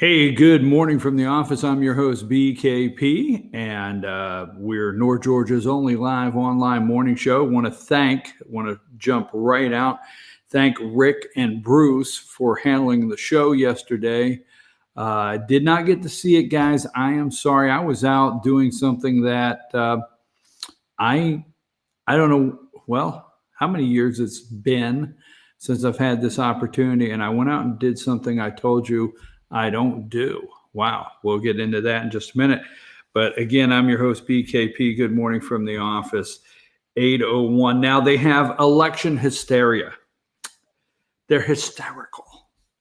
Hey, good morning from the office. I'm your host, BKP, and we're North Georgia's only live online morning show. Want to jump right out, thank Rick and Bruce for handling the show yesterday. Did not get to see it, guys. I am sorry. I was out doing something that I don't know, well, how many years it's been since I've had this opportunity, and I went out and did something I told you I don't do. Wow. We'll get into that in just a minute. But again, I'm your host, BKP. Good morning from the office, 8:01. Now they have election hysteria. They're hysterical.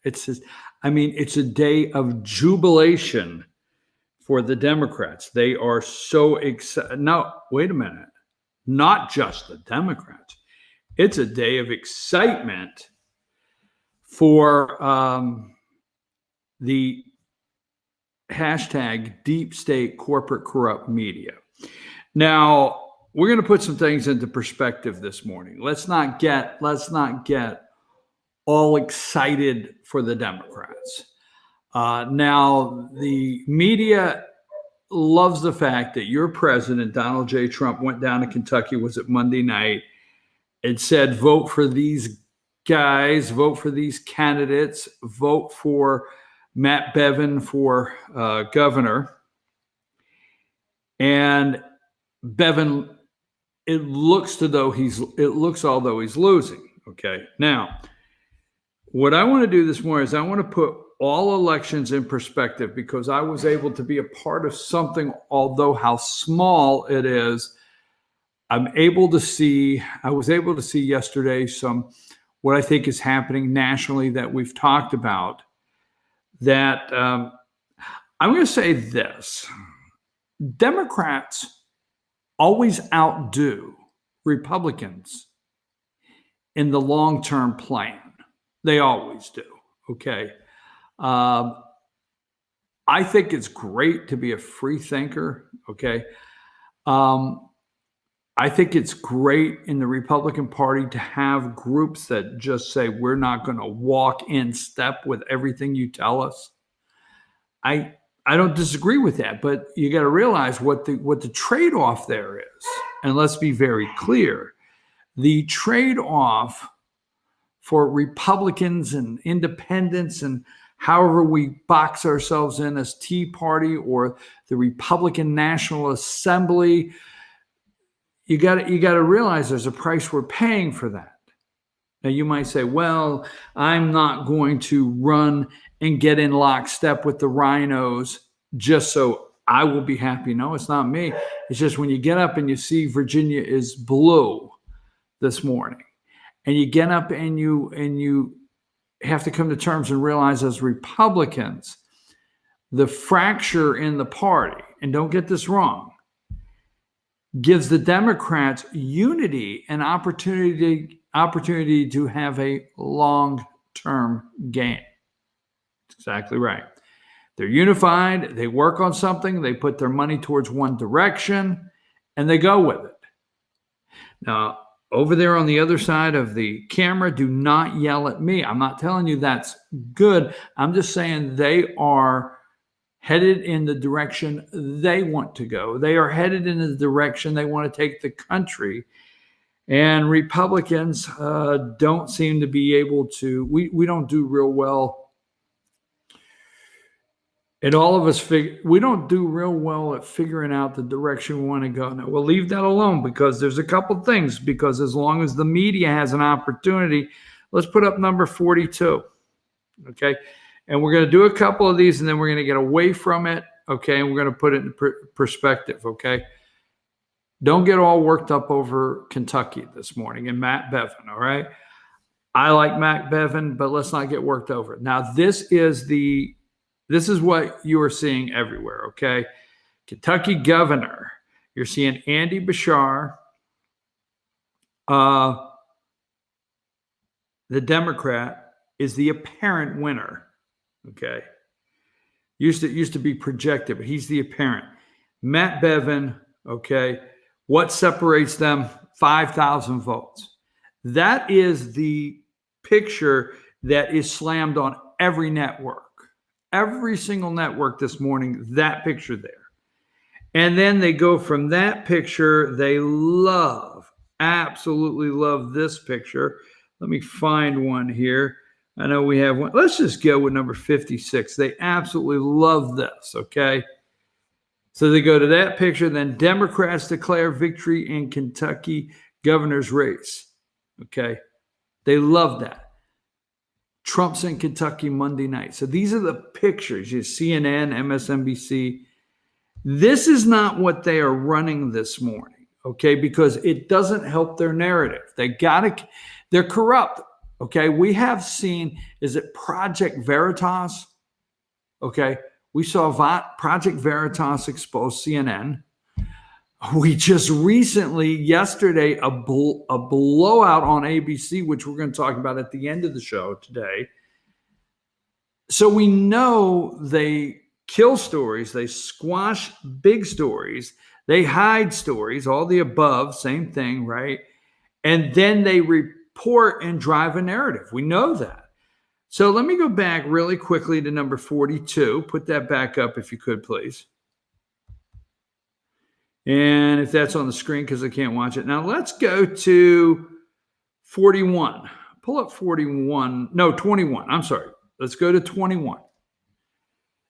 It's a day of jubilation for the Democrats. They are so excited. Now, wait a minute. Not just the Democrats. It's a day of excitement for the hashtag deep state corporate corrupt media. Now, we're going to put some things into perspective this morning. Let's not get all excited for the Democrats. Now, the media loves the fact that your president, Donald J. Trump, went down to Kentucky, was it Monday night, and said, vote for these guys, vote for these candidates, vote for Matt Bevin for governor. And Bevin, it looks although he's losing. Okay. Now, what I want to do this morning is I want to put all elections in perspective, because I was able to be a part of something, although how small it is. I was able to see yesterday what I think is happening nationally that we've talked about. That I'm going to say this: Democrats always outdo Republicans in the long-term plan. They always do. Okay. I think it's great to be a free thinker. Okay. I think it's great in the Republican Party to have groups that just say, we're not going to walk in step with everything you tell us. I don't disagree with that, but you got to realize what the trade-off there is. And let's be very clear. The trade-off for Republicans and independents, and however we box ourselves in as Tea Party or the Republican National Assembly, you got to realize there's a price we're paying for that. Now you might say, well, I'm not going to run and get in lockstep with the rhinos just so I will be happy. No, it's not me. It's just when you get up and you see Virginia is blue this morning, and you get up and you have to come to terms and realize, as Republicans, the fracture in the party, and don't get this wrong, gives the Democrats unity and opportunity to have a long-term gain. That's exactly right. They're unified. They work on something. They put their money towards one direction, and they go with it. Now, over there on the other side of the camera, do not yell at me. I'm not telling you that's good. I'm just saying they are headed in the direction they want to go. They are headed in the direction they want to take the country. And Republicans don't seem to be able to, we don't do real well. And all of us, we don't do real well at figuring out the direction we want to go. Now, we'll leave that alone, because there's a couple things, because as long as the media has an opportunity, let's put up number 42. Okay. And we're going to do a couple of these, and then we're going to get away from it, okay? And we're going to put it in perspective, okay? Don't get all worked up over Kentucky this morning and Matt Bevin, all right? I like Matt Bevin, but let's not get worked over it. Now, this is what you are seeing everywhere, okay? Kentucky governor. You're seeing Andy Bashar, the Democrat, is the apparent winner. Okay. Used to be projected, but he's the apparent. Matt Bevin, okay. What separates them? 5,000 votes. That is the picture that is slammed on every network. every single network this morning, that picture there. And then they go from that picture, they absolutely love this picture. Let me find one here. I know we have one. Let's just go with number 56. They absolutely love this, okay? So they go to that picture, then Democrats declare victory in Kentucky governor's race, okay? They love that. Trump's in Kentucky Monday night. So these are the pictures. You CNN, MSNBC. This is not what they are running this morning, okay? Because it doesn't help their narrative. They're corrupt, okay? We have seen, is it Project Veritas? Okay, we saw Project Veritas expose CNN. We just recently, yesterday, a blowout on ABC, which we're going to talk about at the end of the show today. So we know they kill stories, they squash big stories, they hide stories, all the above, same thing, right? And then they report and drive a narrative. We know that. So let me go back really quickly to number 42. Put that back up if you could, please. And if that's on the screen, because I can't watch it. Now let's go to 41. Pull up 41. No, 21. I'm sorry. Let's go to 21.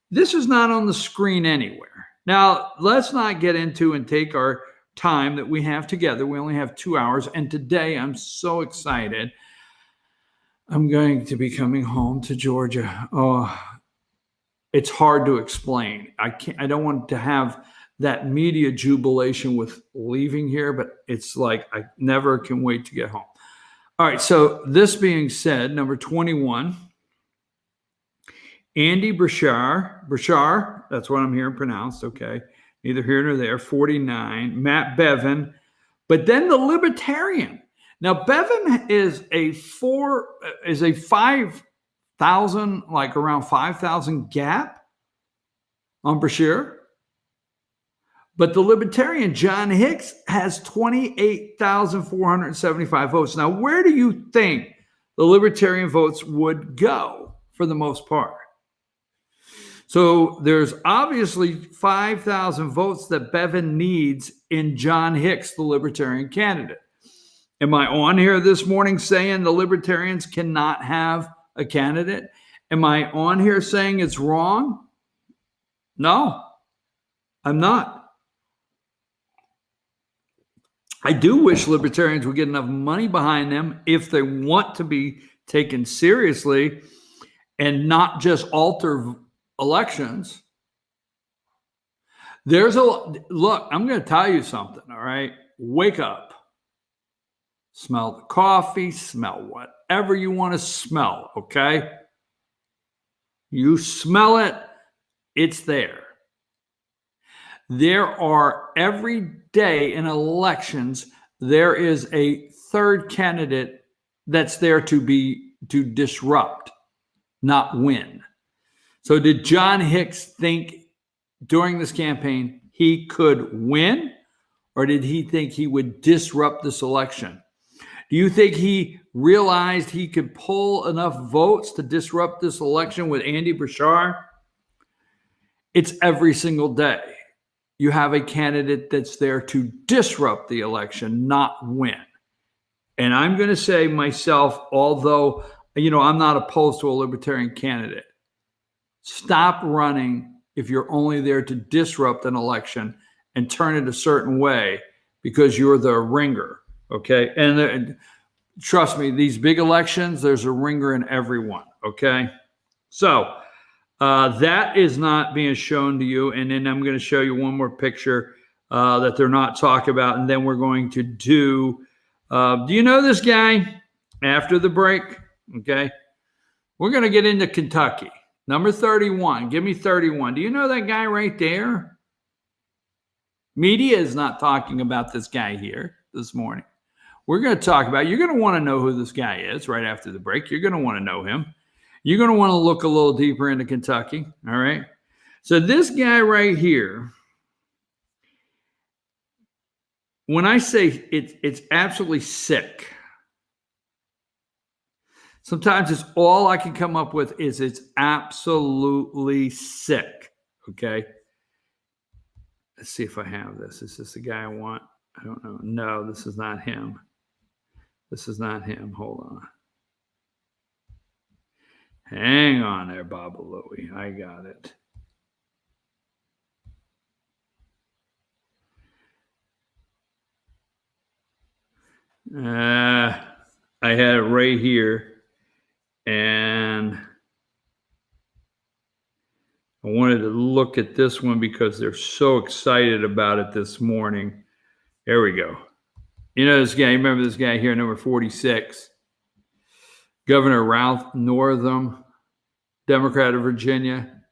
This is not on the screen anywhere. Now, let's not get into and take our time that we have together. We only have 2 hours. And today, I'm so excited. I'm going to be coming home to Georgia. Oh, it's hard to explain. I don't want to have that media jubilation with leaving here, but it's like I never can wait to get home. All right. So this being said, number 21. Andy Brashar, that's what I'm hearing pronounced, okay. Neither here nor there, 49. Matt Bevin, but then the Libertarian. Now, Bevin is a 5,000, like around 5,000 gap on Brashar. But the Libertarian, John Hicks, has 28,475 votes. Now, where do you think the Libertarian votes would go for the most part? So there's obviously 5,000 votes that Bevin needs in John Hicks, the Libertarian candidate. Am I on here this morning saying the Libertarians cannot have a candidate? Am I on here saying it's wrong? No, I'm not. I do wish Libertarians would get enough money behind them if they want to be taken seriously and not just alter elections. Look, I'm going to tell you something, all right? Wake up. Smell the coffee, smell whatever you want to smell, okay? You smell it, it's there. There are, every day in elections, there is a third candidate that's there to disrupt, not win. So did John Hicks think during this campaign he could win, or did he think he would disrupt this election? Do you think he realized he could pull enough votes to disrupt this election with Andy Brashar? It's every single day. You have a candidate that's there to disrupt the election, not win. And I'm going to say myself, although, I'm not opposed to a Libertarian candidate, stop running if you're only there to disrupt an election and turn it a certain way because you're the ringer, okay? And trust me, these big elections, there's a ringer in every one, okay? So that is not being shown to you. And then I'm going to show you one more picture that they're not talking about. And then we're going to do you know this guy? After the break, okay? We're going to get into Kentucky. Number 31. Give me 31. Do you know that guy right there? Media is not talking about this guy here this morning. We're going to talk about, you're going to want to know who this guy is right after the break. You're going to want to know him. You're going to want to look a little deeper into Kentucky. All right. So this guy right here, when I say it's absolutely sick. Sometimes it's all I can come up with is it's absolutely sick. Okay. Let's see if I have this. Is this the guy I want? I don't know. No, this is not him. This is not him. Hold on. Hang on there, Baba Louie. I got it. I had it right here. And I wanted to look at this one because they're so excited about it this morning. There we go. You know this guy, remember this guy here, number 46, Governor Ralph Northam, Democrat of Virginia.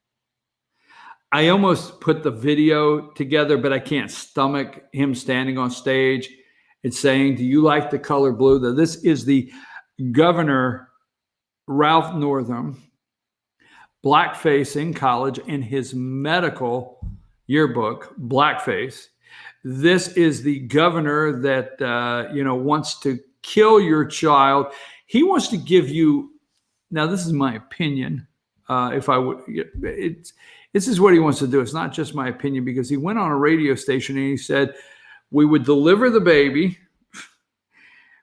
I almost put the video together, but I can't stomach him standing on stage and saying, do you like the color blue? This is the Governor Ralph Northam, blackface in college in his medical yearbook, blackface. This is the governor that, wants to kill your child. He wants to give you, now this is my opinion. This is what he wants to do. It's not just my opinion, because he went on a radio station and he said, we would deliver the baby,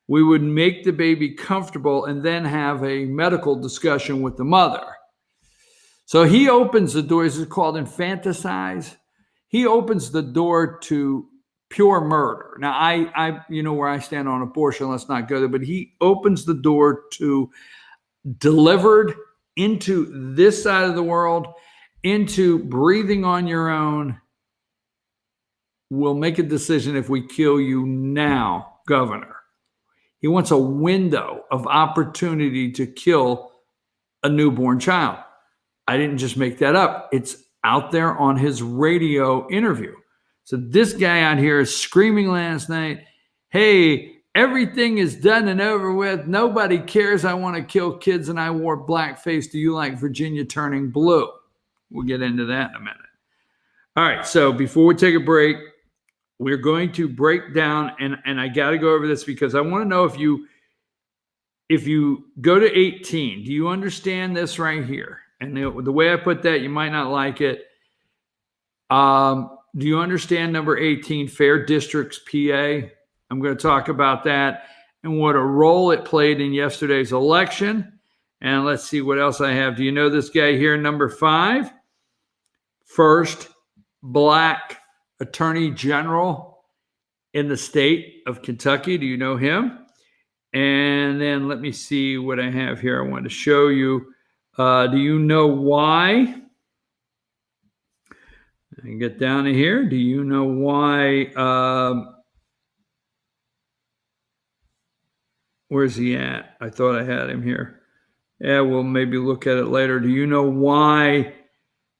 we would make the baby comfortable, and then have a medical discussion with the mother. So he opens the door. This is called infanticide. He opens the door to pure murder. Now, I where I stand on abortion. Let's not go there. But he opens the door to delivered into this side of the world, into breathing on your own. We'll make a decision if we kill you now, Governor. He wants a window of opportunity to kill a newborn child. I didn't just make that up. It's out there on his radio interview. So this guy out here is screaming last night, hey, everything is done and over with. Nobody cares. I want to kill kids and I wore blackface. Do you like Virginia turning blue? We'll get into that in a minute. All right. So before we take a break, we're going to break down, and I got to go over this because I want to know if you go to 18, do you understand this right here? And the way I put that, you might not like it. Do you understand number 18, Fair Districts, PA? I'm going to talk about that and what a role it played in yesterday's election. And let's see what else I have. Do you know this guy here, number 5? First Black Attorney General in the state of Kentucky. Do you know him? And then let me see what I have here. I want to show you. Do you know why? I can get down to here. Do you know why? Where's he at? I thought I had him here. Yeah, we'll maybe look at it later. Do you know why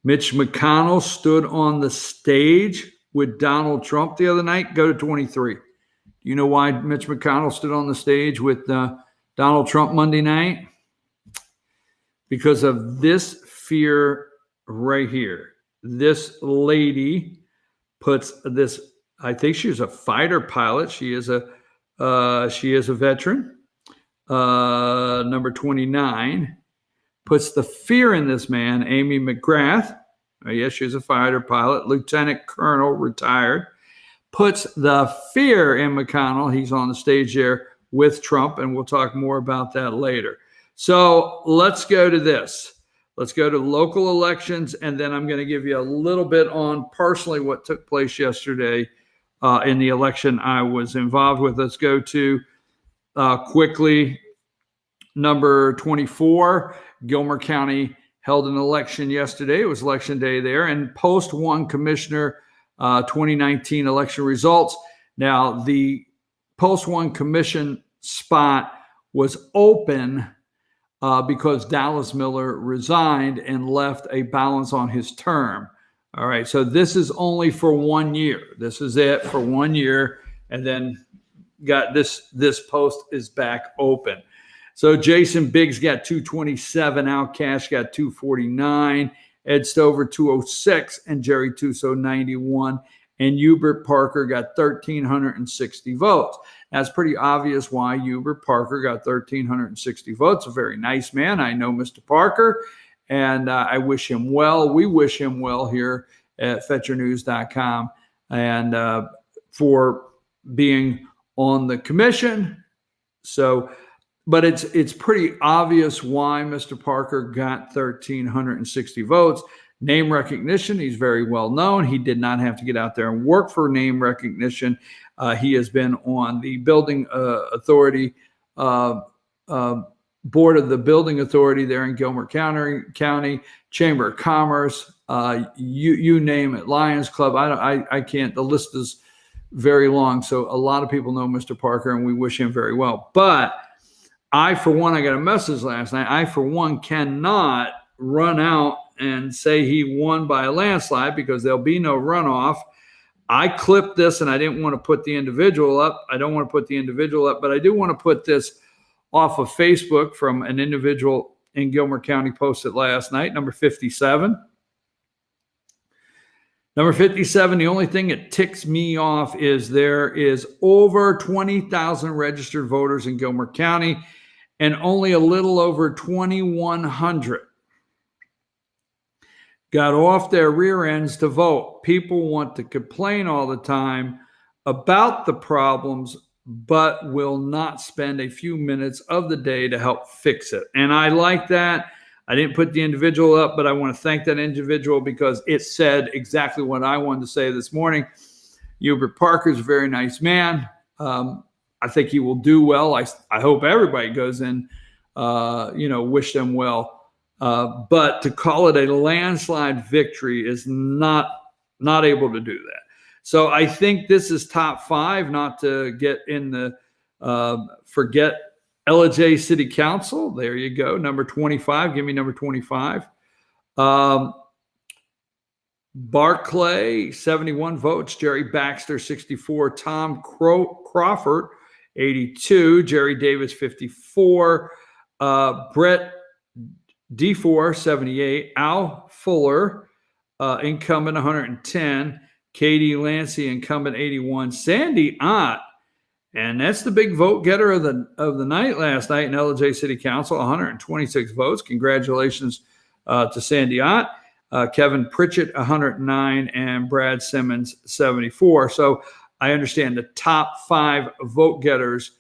Mitch McConnell stood on the stage with Donald Trump the other night? Go to 23. Do you know why Mitch McConnell stood on the stage with Donald Trump Monday night? Because of this fear right here. This lady puts this, I think she's a fighter pilot. She is a veteran. Number 29 puts the fear in this man, Amy McGrath. Yes, she's a fighter pilot, lieutenant colonel, retired. Puts the fear in McConnell. He's on the stage there with Trump, and we'll talk more about that later. So let's go to this. Let's go to local elections, and then I'm going to give you a little bit on personally what took place yesterday in the election I was involved with. Let's go to quickly number 24. Gilmer County held an election yesterday. It was election day there, and Post 1 Commissioner 2019 election results. Now, the Post 1 Commission spot was open because Dallas Miller resigned and left a balance on his term. All right, so this is only for 1 year. This is it for 1 year, and then got this post is back open. So Jason Biggs got 227, Al Cash got 249, Ed Stover 206, and Jerry Tuso 91. and Hubert Parker got 1,360 votes. That's pretty obvious why Hubert Parker got 1,360 votes. A very nice man. I know Mr. Parker, and I wish him well. We wish him well here at FetcherNews.com, and for being on the commission. So, but it's pretty obvious why Mr. Parker got 1,360 votes. Name recognition, he's very well known. He did not have to get out there and work for name recognition. He has been on the building authority, board of the building authority there in Gilmer County, Chamber of Commerce, you name it, Lions Club. I can't, the list is very long. So a lot of people know Mr. Parker, and we wish him very well. But I, for one, I got a message last night. I, for one, cannot run out and say he won by a landslide because there'll be no runoff. I clipped this, and I didn't want to put the individual up. I don't want to put the individual up, but I do want to put this off of Facebook from an individual in Gilmer County posted last night, number 57. Number 57, the only thing that ticks me off is there is over 20,000 registered voters in Gilmer County and only a little over 2,100 got off their rear ends to vote. People want to complain all the time about the problems, but will not spend a few minutes of the day to help fix it. And I like that. I didn't put the individual up, but I want to thank that individual because it said exactly what I wanted to say this morning. Hubert Parker is a very nice man. I think he will do well. I hope everybody goes in, wish them well. But to call it a landslide victory is not able to do that. So I think this is top 5, not to get in the forget LJ City Council. There you go. Number 25. Give me number 25. Barclay, 71 votes. Jerry Baxter, 64. Tom Crawford, 82. Jerry Davis, 54. Brett D4, 78. Al Fuller, incumbent, 110. Katie Lancey, incumbent, 81. Sandy Ott, and that's the big vote getter of the night last night in LJ City Council, 126 votes. Congratulations to Sandy Ott. Kevin Pritchett, 109, and Brad Simmons, 74. So I understand the top 5 vote getters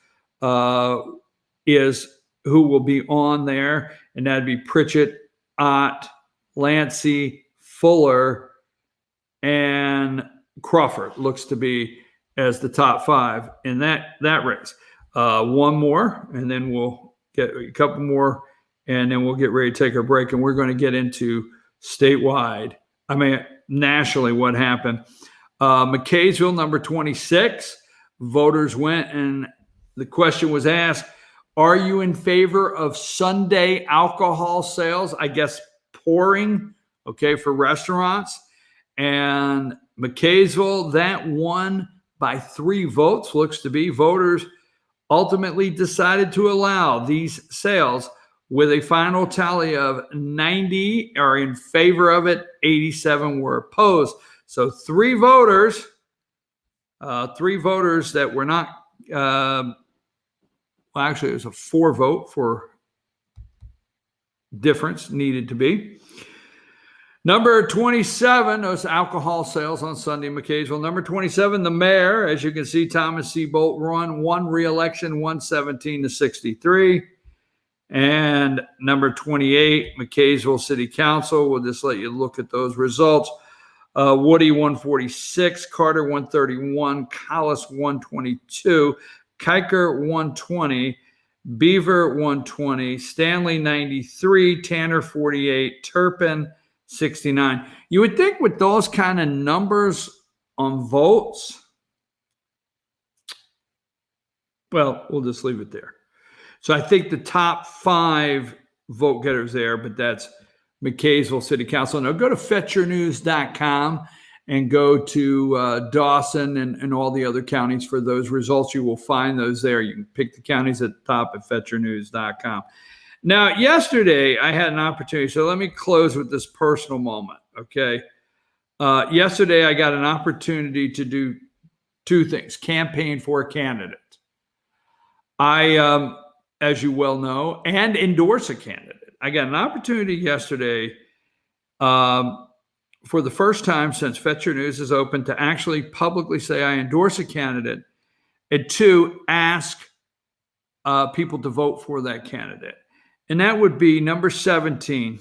is who will be on there, and that'd be Pritchett, Ott, Lancey, Fuller, and Crawford looks to be as the top 5 in that race. One more, and then we'll get a couple more, and then we'll get ready to take our break, and we're going to get into statewide. Nationally, what happened. McKaysville, number 26. Voters went, and the question was asked, are you in favor of Sunday alcohol sales? I guess pouring, for restaurants. And McKaysville, that won by 3 votes. Looks to be voters ultimately decided to allow these sales with a final tally of 90 are in favor of it, 87 were opposed. So 3 voters that were not, actually it was a 4 vote for difference needed to be. Number 27, those alcohol sales on Sunday in McKaysville. Number 27, the mayor, as you can see, Thomas C. Bolt won re-election 117-63. And number 28, McKaysville City Council. We'll just let you look at those results. Woody 146, Carter 131, Collis 122, Kiker 120, Beaver 120, Stanley 93, Tanner 48, Turpin 69. You would think with those kind of numbers on votes, well, we'll just leave it there. So I think the top 5 vote getters there, but that's McKaysville City Council. Now go to FetcherNews.com and go to Dawson and all the other counties for those results. You will find those there. You can pick the counties at the top at FetcherNews.com. Now, yesterday I had an opportunity, so let me close with this personal moment, okay? Yesterday, I got an opportunity to do two things: campaign for a candidate. As you well know, and endorse a candidate. I got an opportunity yesterday for the first time since Fetch Your News is open to actually publicly say I endorse a candidate, and two, ask people to vote for that candidate. And that would be number 17.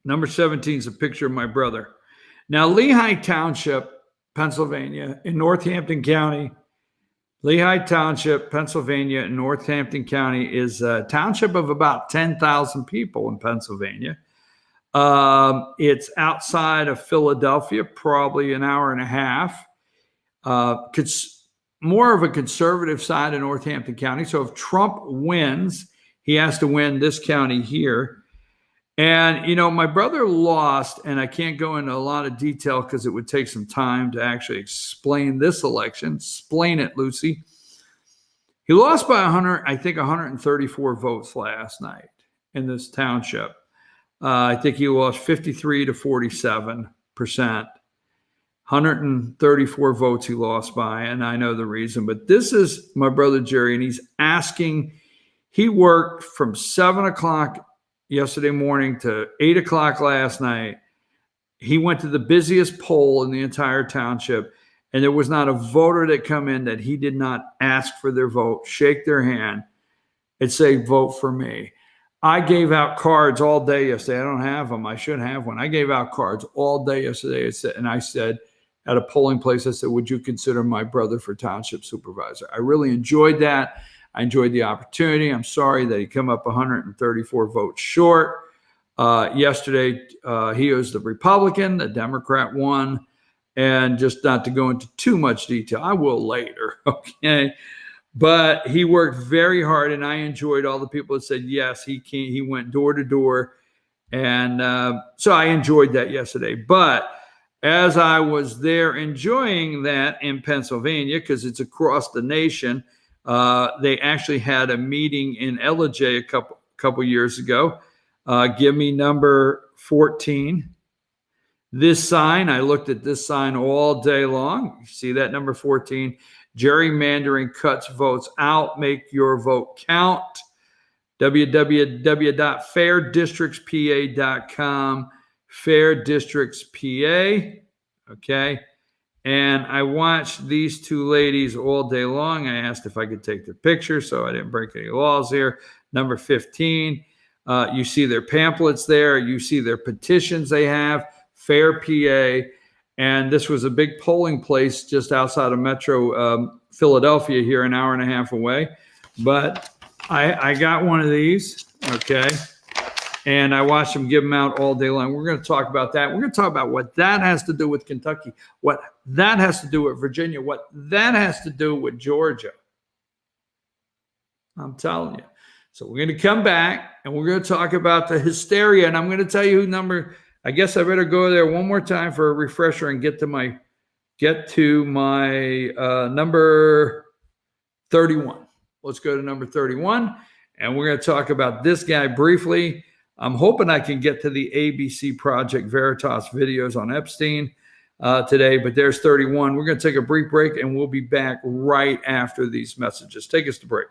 Number 17 is a picture of my brother. Now, Lehigh Township, Pennsylvania, in Northampton County, Lehigh Township, Pennsylvania, in Northampton County is a township of about 10,000 people in Pennsylvania. It's outside of Philadelphia, probably an hour and a half. More of a conservative side of Northampton County. So if Trump wins, he has to win this county here. And, you know, my brother lost, and I can't go into a lot of detail because it would take some time to actually explain this election. Explain it, Lucy. He lost by 134 votes last night in this township. I think he lost 53 to 47%. 134 votes he lost by, and I know the reason. But this is my brother Jerry, and he's asking. He worked from 7 o'clock yesterday morning to 8 o'clock last night. He went to the busiest poll in the entire township, and there was not a voter that come in that he did not ask for their vote, shake their hand, and say, vote for me. I gave out cards all day yesterday. I don't have them. I should have one. I gave out cards all day yesterday, and I said at a polling place, I said, would you consider my brother for township supervisor? I really enjoyed that. I enjoyed the opportunity. I'm sorry that he came up 134 votes short. Yesterday, he was the Republican, the Democrat won. And just not to go into too much detail, I will later, okay? But he worked very hard, and I enjoyed all the people that said, yes, he went door to door. And so I enjoyed that yesterday. But as I was there enjoying that in Pennsylvania, because it's across the nation, they actually had a meeting in Ellijay a couple years ago. Give me number 14. This sign, I looked at this sign all day long. You see that, number 14? Gerrymandering cuts votes out. Make your vote count. www.fairdistrictspa.com. Fair Districts PA. Okay. And I watched these two ladies all day long. I asked if I could take their picture, so I didn't break any laws here. Number 15, you see their pamphlets there. You see their petitions they have, Fair PA. And this was a big polling place just outside of Metro Philadelphia here, an hour and a half away. But I got one of these, okay? And I watched them give them out all day long. We're going to talk about that. We're going to talk about what that has to do with Kentucky, what that has to do with Virginia, what that has to do with Georgia. I'm telling you. So we're going to come back, and we're going to talk about the hysteria. And I'm going to tell you who number, I guess I better go there one more time for a refresher and get to my number 31. Let's go to number 31. And we're going to talk about this guy briefly. I'm hoping I can get to the ABC Project Veritas videos on Epstein today, but there's 31. We're going to take a brief break, and we'll be back right after these messages. Take us to break.